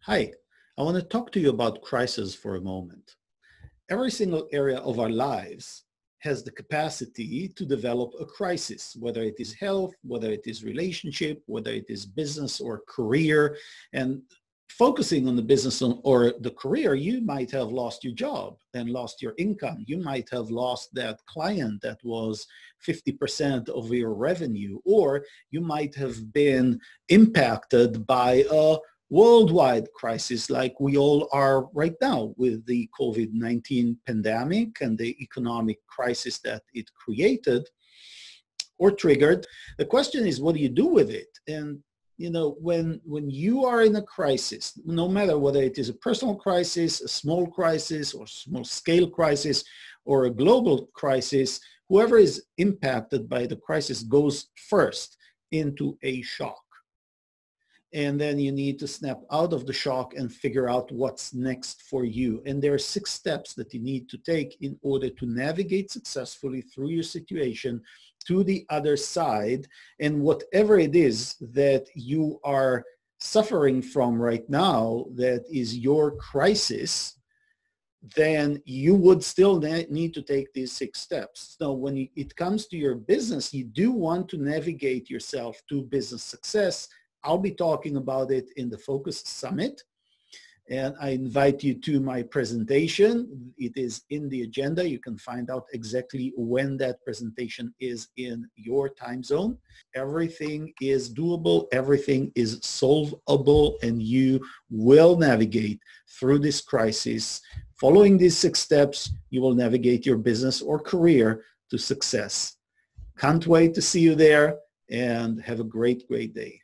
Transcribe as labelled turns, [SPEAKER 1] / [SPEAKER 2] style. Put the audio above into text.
[SPEAKER 1] Hi, I want to talk to you about crisis for a moment. Every single area of our lives has the capacity to develop a crisis, whether it is health, whether it is relationship, whether it is business or career. And focusing on the business or the career, you might have lost your job and lost your income. You might have lost that client that was 50% of your revenue, or you might have been impacted by a worldwide crisis like we all are right now with the COVID-19 pandemic and the economic crisis that it created or triggered. The question is, what do you do with it? And when you are in a crisis, no matter whether it is a personal crisis, a small crisis, or small scale crisis, or a global crisis, whoever is impacted by the crisis goes first into a shock. And then you need to snap out of the shock and figure out what's next for you. And there are 6 steps that you need to take in order to navigate successfully through your situation to the other side. And whatever it is that you are suffering from right now that is your crisis, then you would still need to take these 6 steps. So when it comes to your business, you do want to navigate yourself to business success. I'll be talking about it in the Focus Summit, and I invite you to my presentation. It is in the agenda. You can find out exactly when that presentation is in your time zone. Everything is doable, everything is solvable, and you will navigate through this crisis. Following these 6 steps, you will navigate your business or career to success. Can't wait to see you there, and have a great, great day.